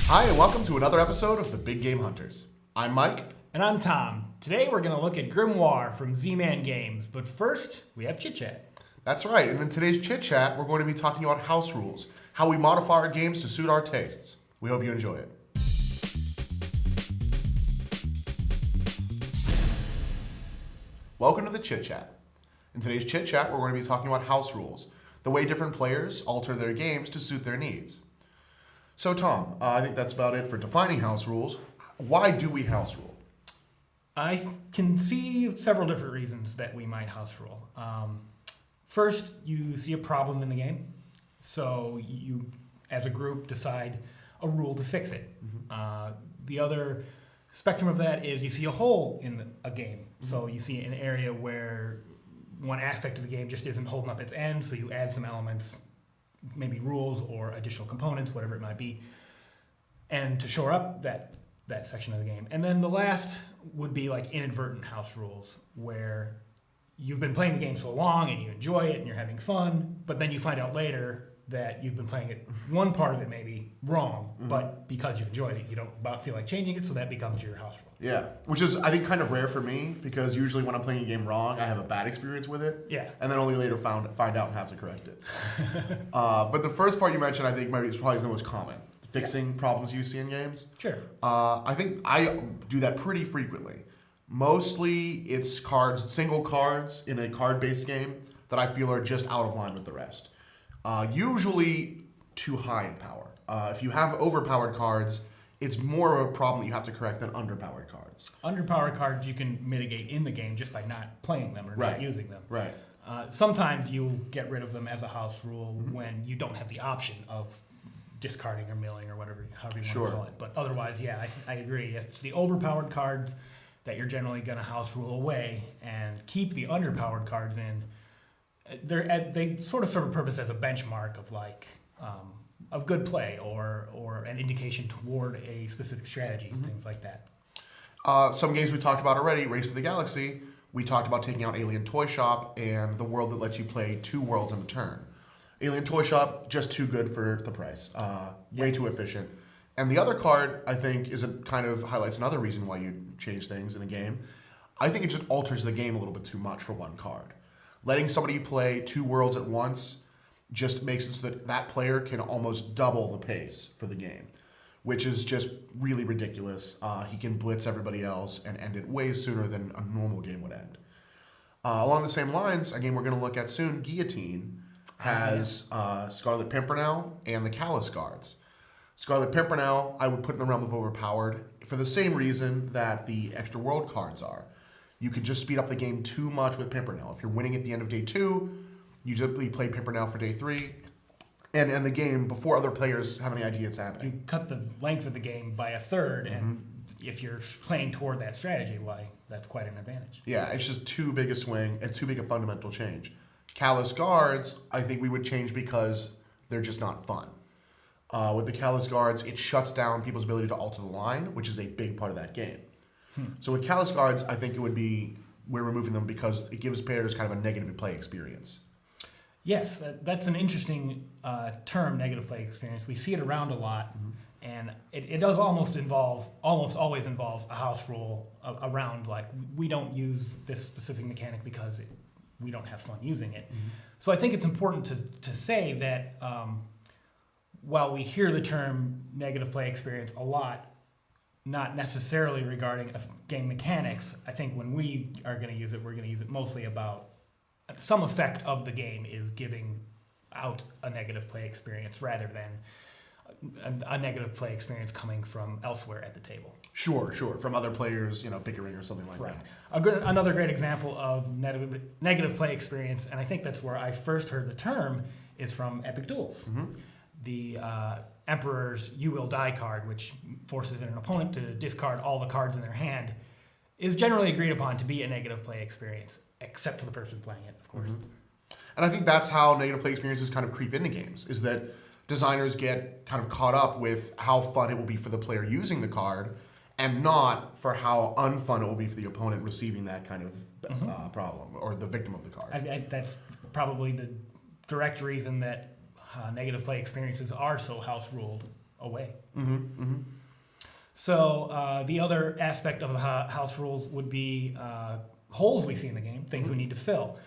Hi, and welcome to another episode of the Big Game Hunters. I'm Mike. And I'm Tom. Today we're going to look at Grimoire from Z-Man Games, but first we have Chit Chat. That's right, and in today's Chit Chat, we're going to be talking about house rules, how we modify our games to suit our tastes. We hope you enjoy it. Welcome to the Chit Chat. In today's Chit Chat, we're going to be talking about house rules, the way different players alter their games to suit their needs. So Tom, I think that's about it for defining house rules. Why do we house rule? I can see several different reasons that we might house rule. First, you see a problem in the game, so you, as a group, decide a rule to fix it. The other spectrum of that is you see a hole in a game, so you see an area where one aspect of the game just isn't holding up its end, so you add some elements, maybe rules or additional components, whatever it might be, and to shore up that section of the game. And then the last would be like inadvertent house rules, where you've been playing the game so long and you enjoy it and you're having fun, but then you find out later that you've been playing it, one part of it may be wrong, but because you enjoyed it, you don't feel like changing it, so that becomes your house rule. Yeah, which is, I think, kind of rare for me, because usually when I'm playing a game wrong, I have a bad experience with it. Yeah. And then only later find out and have to correct it. But the first part you mentioned, I think, maybe is probably the most common. Fixing problems you see in games. Sure. I think I do that pretty frequently. Mostly it's single cards in a card-based game that I feel are just out of line with the rest. Usually too high in power. If you have overpowered cards, it's more of a problem that you have to correct than underpowered cards. Underpowered cards you can mitigate in the game just by not playing them or not using them. Right. Sometimes you get rid of them as a house rule when you don't have the option of discarding or milling or whatever, however you want to call it. But otherwise, yeah, I agree. It's the overpowered cards that you're generally going to house rule away and keep the underpowered cards in. They sort of serve a purpose as a benchmark of of good play or an indication toward a specific strategy, things like that. Some games we talked about already, Race for the Galaxy, we talked about taking out Alien Toy Shop and the world that lets you play 2 worlds in a turn. Alien Toy Shop, just too good for the price. Way too efficient. And the other card, I think, kind of highlights another reason why you change things in a game. I think it just alters the game a little bit too much for one card. Letting somebody play 2 worlds at once just makes it so that that player can almost double the pace for the game, which is just really ridiculous. He can blitz everybody else and end it way sooner than a normal game would end. Along the same lines, a game we're going to look at soon, Guillotine, has Scarlet Pimpernel and the Callous Guards. Scarlet Pimpernel, I would put in the realm of overpowered for the same reason that the extra world cards are. You can just speed up the game too much with Pimpernel. If you're winning at the end of day 2, you simply play Pimpernel for day 3 and end the game before other players have any idea it's happening. You cut the length of the game by a third, and if you're playing toward that strategy, that's quite an advantage. Yeah, it's just too big a swing and too big a fundamental change. Callous Guards, I think we would change because they're just not fun. With the Callous Guards, it shuts down people's ability to alter the line, which is a big part of that game. So with Callous Guards, I think it would be, we're removing them because it gives players kind of a negative play experience. Yes, that's an interesting term, negative play experience. We see it around a lot, and it does almost always involves a house rule around, like, we don't use this specific mechanic because we don't have fun using it. So I think it's important to say that while we hear the term negative play experience a lot, not necessarily regarding game mechanics, I think when we are going to use it, we're going to use it mostly about some effect of the game is giving out a negative play experience rather than a negative play experience coming from elsewhere at the table. Sure. From other players, bickering or something like that. Another great example of negative play experience, and I think that's where I first heard the term, is from Epic Duels. The Emperor's You Will Die card, which forces an opponent to discard all the cards in their hand, is generally agreed upon to be a negative play experience, except for the person playing it, of course. And I think that's how negative play experiences kind of creep into games, is that designers get kind of caught up with how fun it will be for the player using the card and not for how unfun it will be for the opponent receiving that kind of problem or the victim of the card. That's probably the direct reason that negative play experiences are so house ruled away. Mm-hmm. Mm-hmm. So the other aspect of house rules would be holes we see in the game, things we need to fill.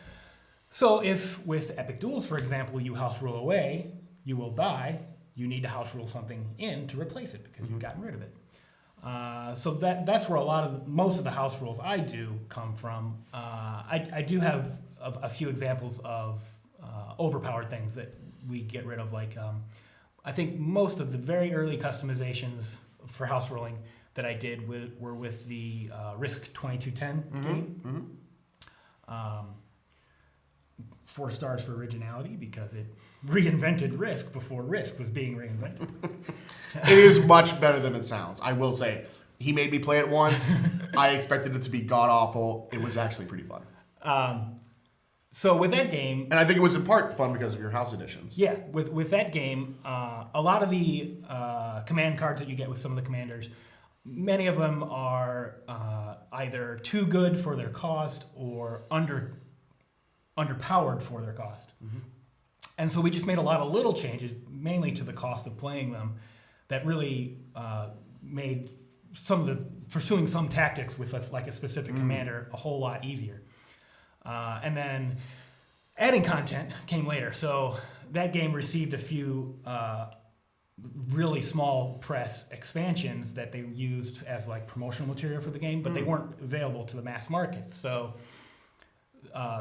So if with Epic Duels, for example, you house rule away, you will die. You need to house rule something in to replace it because you've gotten rid of it. So that's where most of the house rules I do come from. I do have a few examples of overpowered things that we get rid of. Like I think most of the very early customizations for house ruling that I did were with the Risk 2210 game. 4 stars for originality because it reinvented Risk before Risk was being reinvented. It is much better than it sounds. I will say, he made me play it once. I expected it to be god awful. It was actually pretty fun. So with that game, and I think it was in part fun because of your house editions. Yeah, with that game, a lot of the command cards that you get with some of the commanders, many of them are either too good for their cost or underpowered for their cost. Mm-hmm. And so we just made a lot of little changes, mainly to the cost of playing them, that really made pursuing some tactics with a specific commander a whole lot easier. And then adding content came later. So that game received a few really small press expansions that they used as promotional material for the game, but they weren't available to the mass market. So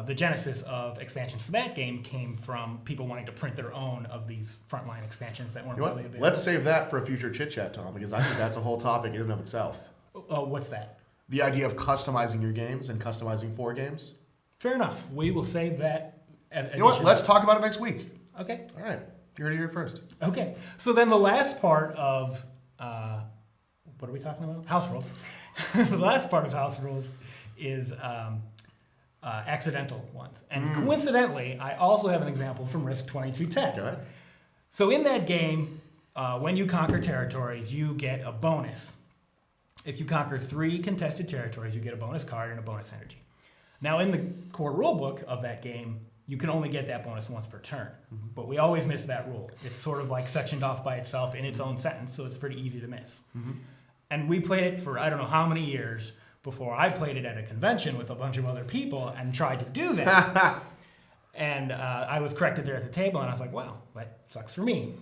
the genesis of expansions for that game came from people wanting to print their own of these frontline expansions that weren't really available. Let's save that for a future chit chat, Tom, because I think that's a whole topic in and of itself. What's that? The idea of customizing your games and customizing for games. Fair enough. We will save that. You know what? Let's talk about it next week. Okay. All right. You heard it here first. Okay. So then the last part of what are we talking about? House rules. The last part of house rules is accidental ones. And coincidentally, I also have an example from Risk 2210. Go ahead. So in that game, when you conquer territories, you get a bonus. If you conquer 3 contested territories, you get a bonus card and a bonus energy. Now, in the core rulebook of that game, you can only get that bonus once per turn. Mm-hmm. But we always miss that rule. It's sort of sectioned off by itself in its own sentence, so it's pretty easy to miss. Mm-hmm. And we played it for I don't know how many years before I played it at a convention with a bunch of other people and tried to do that. And I was corrected there at the table, and I was like, wow, that sucks for me.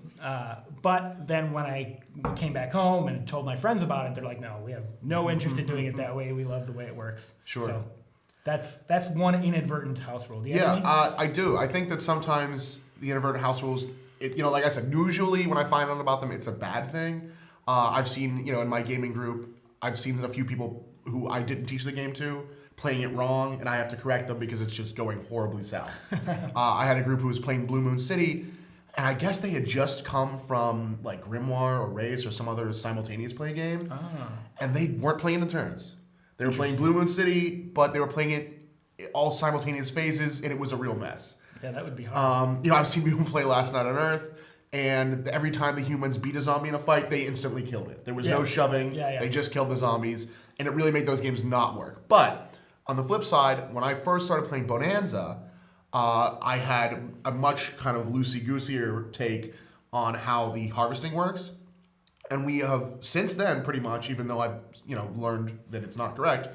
But then when I came back home and told my friends about it, they're like, no, we have no interest in doing it that way. We love the way it works. Sure. So that's one inadvertent house rule. Do you have any? I do. I think that sometimes the inadvertent house rules, like I said, usually when I find out about them, it's a bad thing. I've seen, in my gaming group, I've seen a few people who I didn't teach the game to playing it wrong, and I have to correct them because it's just going horribly south. I had a group who was playing Blue Moon City, and I guess they had just come from Grimoire or Race or some other simultaneous play game, and they weren't playing in turns. They were playing Blue Moon City, but they were playing it all simultaneous phases, and it was a real mess. Yeah, that would be hard. I've seen people play Last Night on Earth, and every time the humans beat a zombie in a fight, they instantly killed it. There was no shoving. They just killed the zombies, and it really made those games not work. But on the flip side, when I first started playing Bonanza, I had a much kind of loosey-gooseier take on how the harvesting works. And we have since then, pretty much, even though I've learned that it's not correct,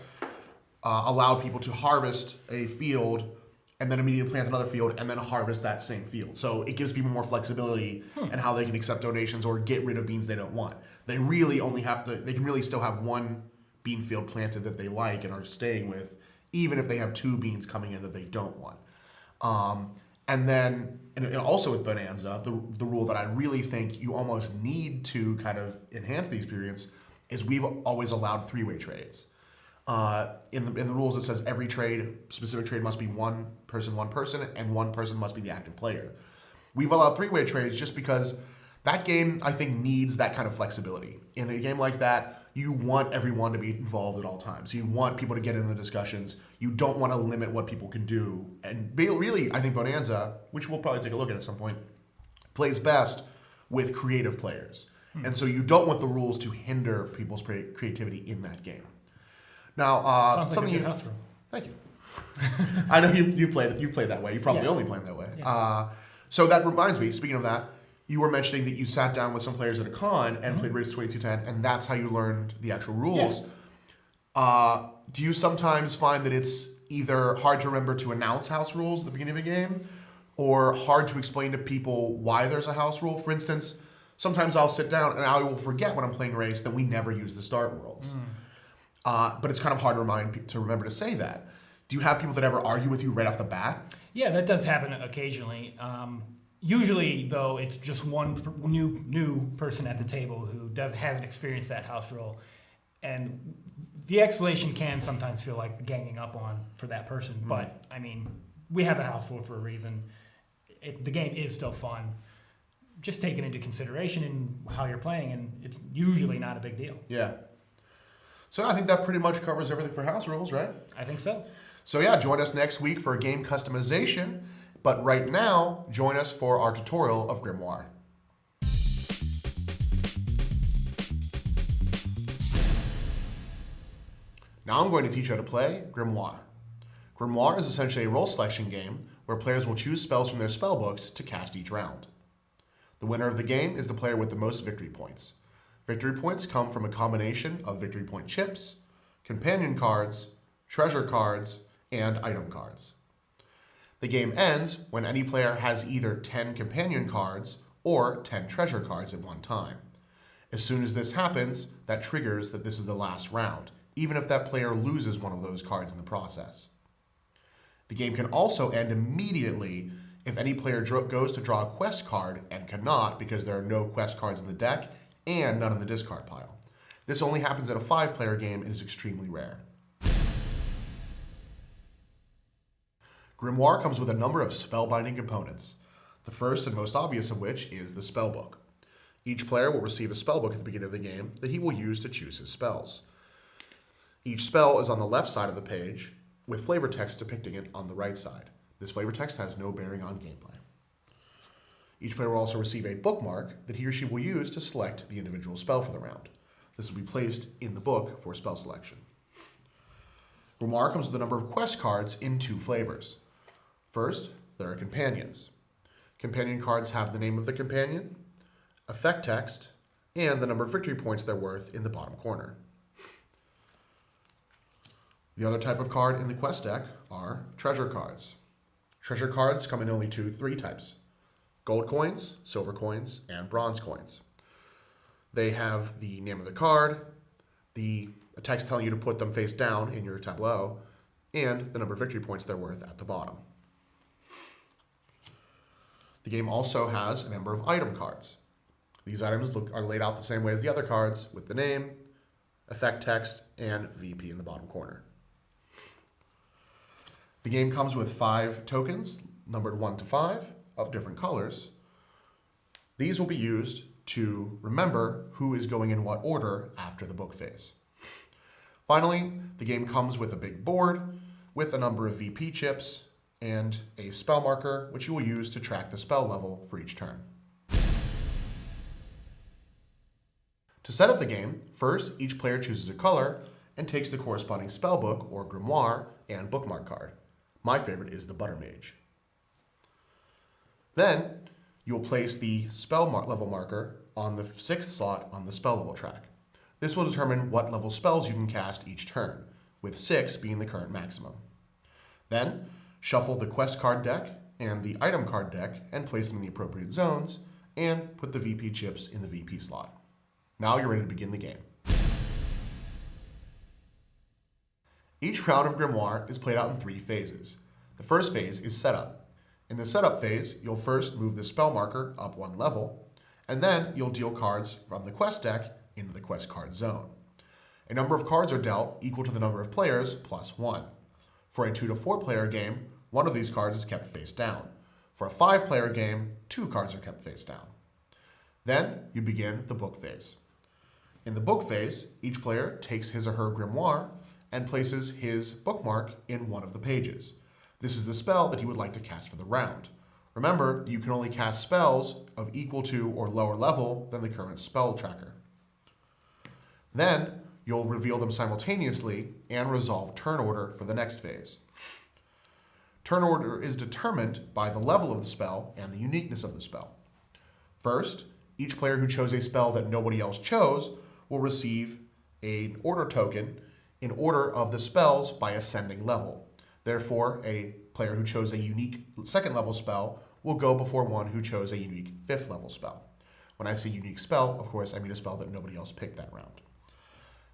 allowed people to harvest a field and then immediately plant another field and then harvest that same field. So it gives people more flexibility in how they can accept donations or get rid of beans they don't want. They really only they can really still have one bean field planted that they like and are staying with, even if they have 2 beans coming in that they don't want. And then, and also with Bonanza, the rule that I really think you almost need to kind of enhance the experience is we've always allowed 3-way trades. In the rules, it says every specific trade must be one person, and one person must be the active player. We've allowed 3-way trades just because that game, I think, needs that kind of flexibility. In a game like that, you want everyone to be involved at all times. You want people to get in the discussions. You don't want to limit what people can do. And really, I think Bonanza, which we'll probably take a look at some point, plays best with creative players. And so you don't want the rules to hinder people's creativity in that game. Now, Sounds something like a good house rule. Thank you. I know you've played that way. You probably only played that way. Yeah. So that reminds me, speaking of that, you were mentioning that you sat down with some players at a con and played Race 2210, and that's how you learned the actual rules. Yeah. Do you sometimes find that it's either hard to remember to announce house rules at the beginning of a game, or hard to explain to people why there's a house rule? For instance, sometimes I'll sit down and I will forget when I'm playing Race that we never use the start worlds. But it's kind of hard to remember to say that. Do you have people that ever argue with you right off the bat? Yeah, that does happen occasionally. Usually, though, it's just one new person at the table who hasn't experienced that house rule, and the explanation can sometimes feel like ganging up on for that person. But I mean, we have a house rule for a reason. The game is still fun. Just take it into consideration in how you're playing, and it's usually not a big deal. Yeah. So I think that pretty much covers everything for house rules, right? I think so. So yeah, join us next week for game customization. But right now, join us for our tutorial of Grimoire. Now I'm going to teach you how to play Grimoire. Grimoire is essentially a role selection game where players will choose spells from their spellbooks to cast each round. The winner of the game is the player with the most victory points. Victory points come from a combination of victory point chips, companion cards, treasure cards, and item cards. The game ends when any player has either 10 companion cards or 10 treasure cards at one time. As soon as this happens, that triggers that this is the last round, even if that player loses one of those cards in the process. The game can also end immediately if any player goes to draw a quest card and cannot because there are no quest cards in the deck and none in the discard pile. This only happens in a 5-player game and is extremely rare. Grimoire comes with a number of spellbinding components, the first and most obvious of which is the spellbook. Each player will receive a spellbook at the beginning of the game that he will use to choose his spells. Each spell is on the left side of the page, with flavor text depicting it on the right side. This flavor text has no bearing on gameplay. Each player will also receive a bookmark that he or she will use to select the individual spell for the round. This will be placed in the book for spell selection. Grimoire comes with a number of quest cards in 2 flavors. First, there are companions. Companion cards have the name of the companion, effect text, and the number of victory points they're worth in the bottom corner. The other type of card in the quest deck are treasure cards. Treasure cards come in only 3 types: gold coins, silver coins, and bronze coins. They have the name of the card, a text telling you to put them face down in your tableau, and the number of victory points they're worth at the bottom. The game also has a number of item cards. These items are laid out the same way as the other cards, with the name, effect text, and VP in the bottom corner. The game comes with 5 tokens, numbered 1 to 5, of different colors. These will be used to remember who is going in what order after the book phase. Finally, the game comes with a big board with a number of VP chips and a spell marker, which you will use to track the spell level for each turn. To set up the game, first each player chooses a color and takes the corresponding spellbook or grimoire and bookmark card. My favorite is the Butter Mage. Then you'll place the spell level marker on the 6th slot on the spell level track. This will determine what level spells you can cast each turn, with 6 being the current maximum. Then shuffle the quest card deck and the item card deck and place them in the appropriate zones, and put the VP chips in the VP slot. Now you're ready to begin the game. Each round of Grimoire is played out in 3 phases. The first phase is setup. In the setup phase, you'll first move the spell marker up 1 level, and then you'll deal cards from the quest deck into the quest card zone. A number of cards are dealt equal to the number of players plus 1. For a 2 to 4 player game, 1 of these cards is kept face down. For a 5-player game, 2 cards are kept face down. Then you begin the book phase. In the book phase, each player takes his or her grimoire and places his bookmark in one of the pages. This is the spell that he would like to cast for the round. Remember, you can only cast spells of equal to or lower level than the current spell tracker. Then you'll reveal them simultaneously and resolve turn order for the next phase. Turn order is determined by the level of the spell and the uniqueness of the spell. First, each player who chose a spell that nobody else chose will receive an order token in order of the spells by ascending level. Therefore, a player who chose a unique second level spell will go before one who chose a unique fifth level spell. When I say unique spell, of course, I mean a spell that nobody else picked that round.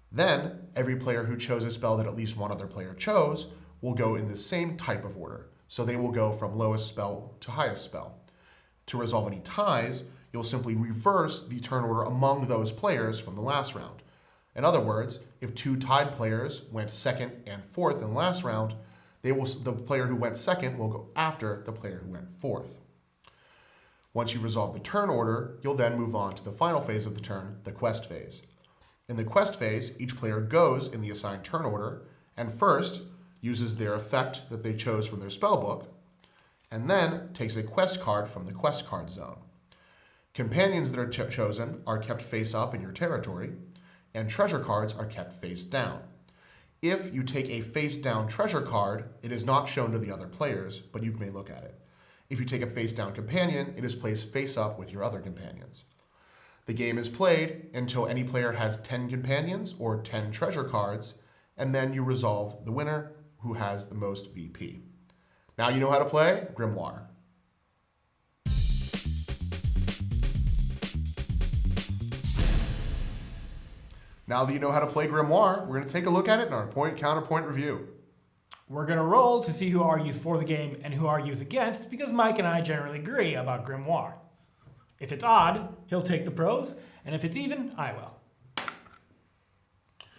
Then, every player who chose a spell that at least one other player chose will go in the same type of order. So they will go from lowest spell to highest spell. To resolve any ties, you'll simply reverse the turn order among those players from the last round. In other words, if two tied players went second and fourth in the last round, the player who went second will go after the player who went fourth. Once you resolve the turn order, you'll then move on to the final phase of the turn, the quest phase. In the quest phase, each player goes in the assigned turn order, and first uses their effect that they chose from their spellbook, and then takes a quest card from the quest card zone. Companions that are chosen are kept face up in your territory, and treasure cards are kept face down. If you take a face down treasure card, it is not shown to the other players, but you may look at it. If you take a face down companion, it is placed face up with your other companions. The game is played until any player has 10 companions or 10 treasure cards, and then you resolve the winner who has the most VP. Now you know how to play Grimoire. Now that you know how to play Grimoire, we're going to take a look at it in our point-counterpoint review. We're going to roll to see who argues for the game and who argues against, because Mike and I generally agree about Grimoire. If it's odd, he'll take the pros, and if it's even, I will.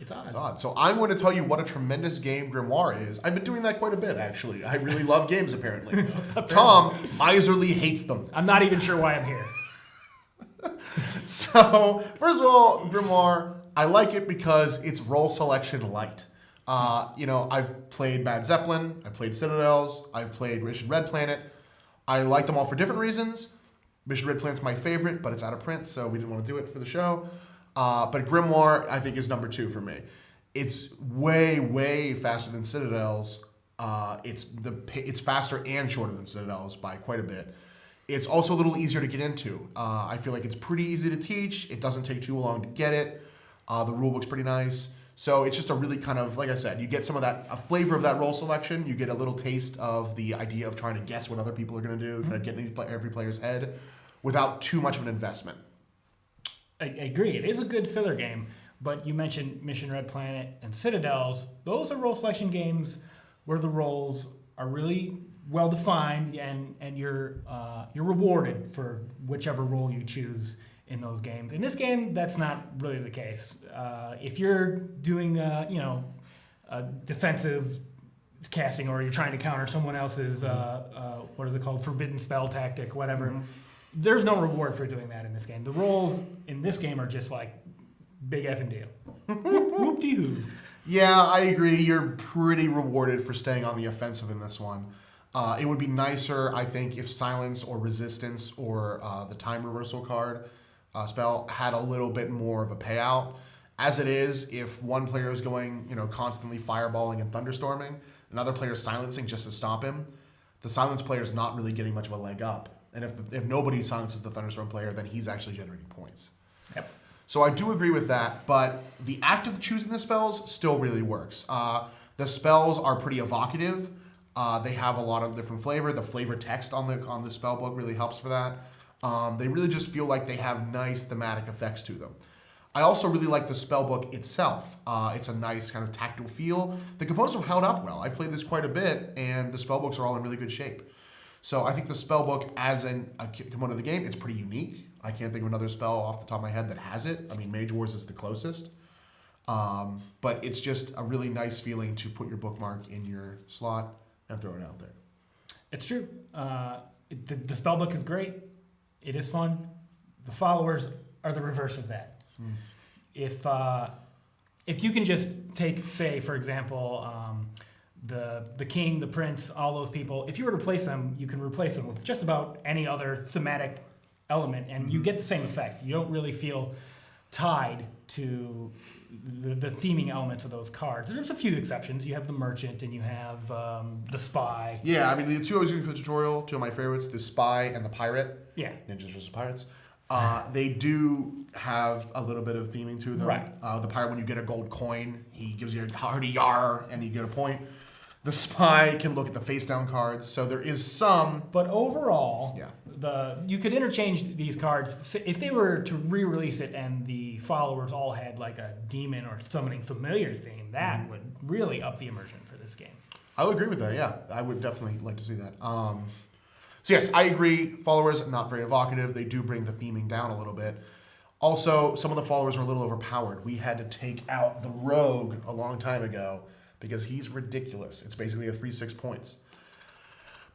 It's odd. It's odd. So I'm going to tell you what a tremendous game Grimoire is. I've been doing that quite a bit, actually. I really love games, apparently. Tom miserly hates them. I'm not even sure why I'm here. So, first of all, Grimoire, I like it because it's role selection light. I've played Mad Zeppelin, I've played Citadels, I've played Mission Red Planet. I like them all for different reasons. Mission Red Planet's my favorite, but it's out of print, so we didn't want to do it for the show. But Grimoire, I think, is number 2 for me. It's way, way faster than Citadels. It's faster and shorter than Citadels by quite a bit. It's also a little easier to get into. I feel like it's pretty easy to teach. It doesn't take too long to get it. The rulebook's pretty nice. So it's just a really kind of, like I said, you get some of that, a flavor of that role selection. You get a little taste of the idea of trying to guess what other people are going to do, kind of get in every player's head without too much of an investment. I agree. It is a good filler game, but you mentioned Mission Red Planet and Citadels. Those are role selection games where the roles are really well defined, and you're rewarded for whichever role you choose in those games. In this game, that's not really the case. If you're doing a defensive casting, or you're trying to counter someone else's what is it called, forbidden spell tactic, whatever. Mm-hmm. There's no reward for doing that in this game. The roles in this game are just like big effing deal. Whoop-de-hoo. Yeah, I agree. You're pretty rewarded for staying on the offensive in this one. It would be nicer, I think, if Silence or Resistance or the Time Reversal card spell had a little bit more of a payout. As it is, if one player is going, constantly fireballing and thunderstorming, another player is silencing just to stop him, the silence player is not really getting much of a leg up. And if nobody silences the thunderstorm player, then he's actually generating points. Yep. So I do agree with that, but the act of choosing the spells still really works. The spells are pretty evocative. They have a lot of different flavor. The flavor text on the spell book really helps for that. They really just feel like they have nice thematic effects to them. I also really like the spellbook itself. It's a nice kind of tactile feel. The components have held up well. I've played this quite a bit, and the spellbooks are all in really good shape. So I think the spellbook as a component of the game, it's pretty unique. I can't think of another spell off the top of my head that has it. I mean, Mage Wars is the closest. But it's just a really nice feeling to put your bookmark in your slot and throw it out there. It's true. The spellbook is great. It is fun. The followers are the reverse of that. If you can just take, say, for example, the king, the prince, all those people, if you were to replace them, you can replace them with just about any other thematic element, and you get the same effect. You don't really feel tied to the theming elements of those cards. There's a few exceptions. You have the merchant, and you have the spy. Yeah, I mean, the two I was using for the tutorial, two of my favorites, the spy and the pirate. Yeah. Ninjas versus pirates. They do have a little bit of theming to them. Right. The pirate, when you get a gold coin, he gives you a hardy yar, and you get a point. The spy can look at the face down cards, so there is some. But overall, Yeah. you could interchange these cards. If they were to re-release it and the followers all had like a demon or summoning familiar theme, that would really up the immersion for this game. I would agree with that, yeah. I would definitely like to see that. So yes, I agree. Followers, not very evocative. They do bring the theming down a little bit. Also, some of the followers are a little overpowered. We had to take out the rogue a long time ago because he's ridiculous. It's basically a free 6 points.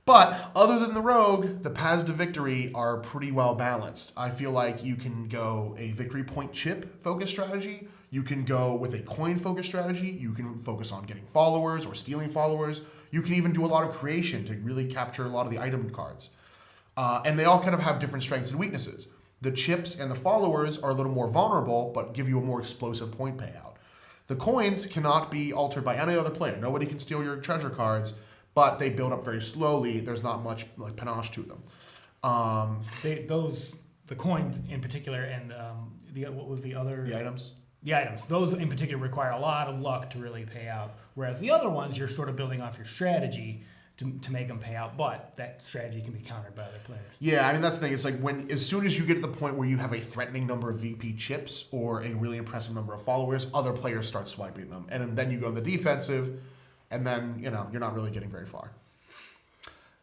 But other than the rogue, the paths to victory are pretty well balanced. I feel like you can go a victory point chip focus strategy. You can go with a coin focus strategy. You can focus on getting followers or stealing followers. You can even do a lot of creation to really capture a lot of the item cards. And they all kind of have different strengths and weaknesses. The chips and the followers are a little more vulnerable, but give you a more explosive point payout. The coins cannot be altered by any other player. Nobody can steal your treasure cards, but they build up very slowly. There's not much like panache to them. The coins in particular, and what was the other? The items. The items. Those in particular require a lot of luck to really pay out. Whereas the other ones, you're sort of building off your strategy to make them pay out, but that strategy can be countered by other players. Yeah, I mean, that's the thing. It's like as soon as you get to the point where you have a threatening number of VP chips or a really impressive number of followers, other players start swiping them. And then you go on the defensive, and then, you're not really getting very far.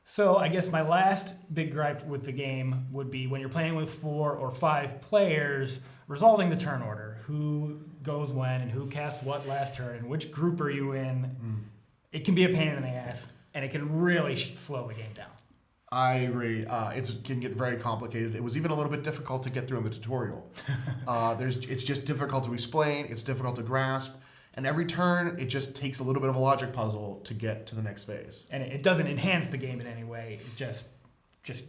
So I guess my last big gripe with the game would be when you're playing with 4 or 5 players, resolving the turn order. Who goes when and who casts what last turn and which group are you in. It can be a pain in the ass, and it can really slow the game down. I agree. It can get very complicated. It was even a little bit difficult to get through in the tutorial. It's just difficult to explain. It's difficult to grasp. And every turn, it just takes a little bit of a logic puzzle to get to the next phase. And it doesn't enhance the game in any way. It just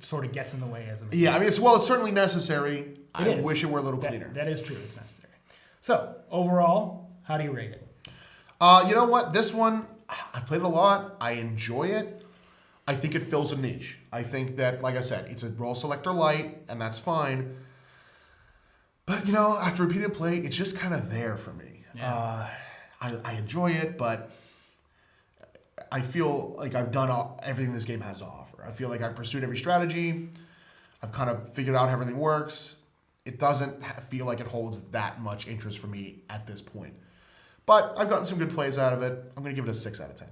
sort of gets in the way as a mechanic. Yeah, I mean, it's certainly necessary. I wish it were a little cleaner. That is true. It's necessary. So, overall, how do you rate it? You know what? This one, I've played it a lot. I enjoy it. I think it fills a niche. I think that, like I said, it's a role selector light, and that's fine. But, after repeated play, it's just kind of there for me. Yeah. I enjoy it, but I feel like I've done everything this game has to offer. I feel like I've pursued every strategy. I've kind of figured out how everything works. It doesn't feel like it holds that much interest for me at this point. But I've gotten some good plays out of it. I'm going to give it a 6 out of 10.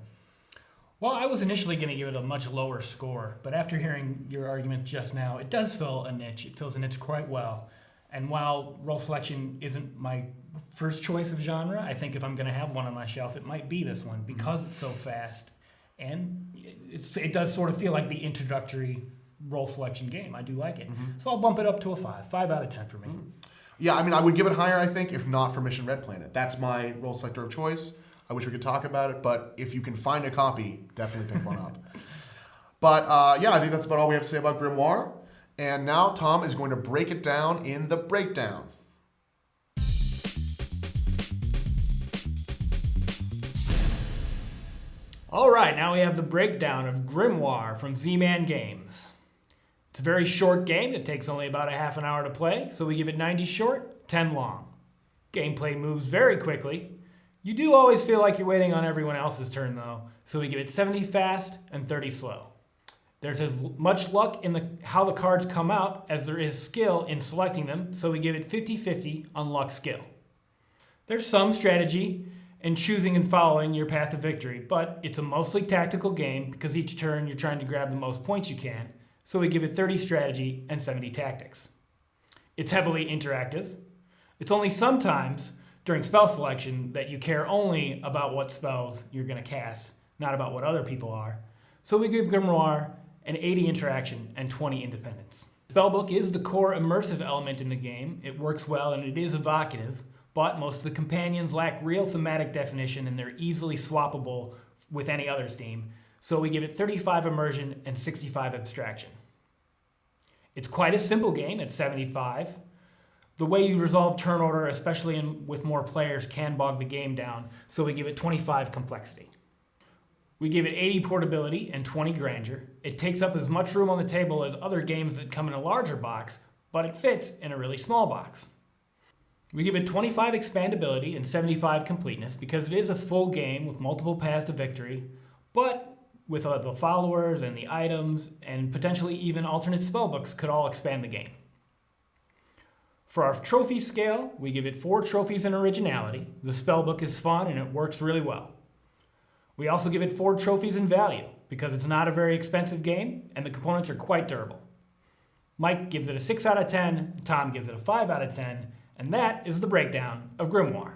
Well, I was initially going to give it a much lower score, but after hearing your argument just now, it does fill a niche. It fills a niche quite well. And while role selection isn't my first choice of genre, I think if I'm going to have one on my shelf, it might be this one because it's so fast. And it does sort of feel like the introductory role selection game. I do like it. So I'll bump it up to a 5. 5 out of 10 for me. Yeah, I mean, I would give it higher, I think, if not for Mission Red Planet. That's my role selector of choice. I wish we could talk about it, but if you can find a copy, definitely pick one up. But yeah, I think that's about all we have to say about Grimoire. And now Tom is going to break it down in the breakdown. All right, now we have the breakdown of Grimoire from Z-Man Games. It's a very short game. It takes only about a half an hour to play, so we give it 90 short, 10 long. Gameplay moves very quickly. You do always feel like you're waiting on everyone else's turn, though, so we give it 70 fast and 30 slow. There's as much luck in how the cards come out as there is skill in selecting them, so we give it 50-50 on luck skill. There's some strategy in choosing and following your path to victory, but it's a mostly tactical game because each turn you're trying to grab the most points you can, so we give it 30 strategy and 70 tactics. It's heavily interactive. It's only sometimes during spell selection that you care only about what spells you're going to cast, not about what other people are. So we give Grimoire an 80 interaction and 20 independence. Spellbook is the core immersive element in the game. It works well and it is evocative, but most of the companions lack real thematic definition and they're easily swappable with any other theme. So we give it 35 immersion and 65 abstraction. It's quite a simple game at 75. The way you resolve turn order, especially with more players, can bog the game down, so we give it 25 complexity. We give it 80 portability and 20 grandeur. It takes up as much room on the table as other games that come in a larger box, but it fits in a really small box. We give it 25 expandability and 75 completeness because it is a full game with multiple paths to victory, but with the followers and the items and potentially even alternate spellbooks could all expand the game. For our trophy scale, we give it 4 trophies in originality. The spellbook is fun and it works really well. We also give it 4 trophies in value because it's not a very expensive game and the components are quite durable. Mike gives it a 6 out of 10, Tom gives it a 5 out of 10, and that is the breakdown of Grimoire.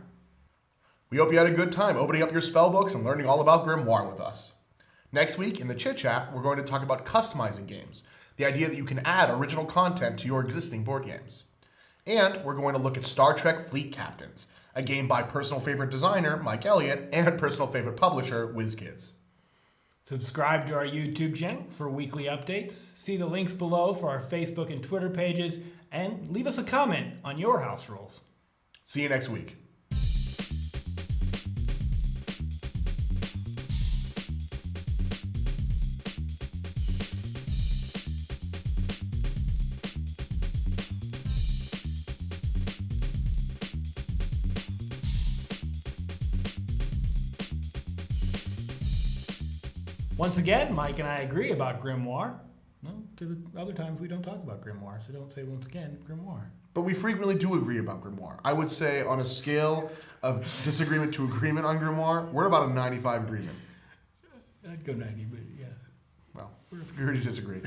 We hope you had a good time opening up your spellbooks and learning all about Grimoire with us. Next week, in the Chit Chat, we're going to talk about customizing games, the idea that you can add original content to your existing board games. And we're going to look at Star Trek Fleet Captains, a game by personal favorite designer Mike Elliott and personal favorite publisher WizKids. Subscribe to our YouTube channel for weekly updates, see the links below for our Facebook and Twitter pages, and leave us a comment on your house rules. See you next week. Once again, Mike and I agree about Grimoire. No, because other times we don't talk about Grimoire, so don't say once again Grimoire. But we frequently do agree about Grimoire. I would say on a scale of disagreement to agreement on Grimoire, we're about a 95 agreement. I'd go 90, but yeah. Well, we agree to disagree.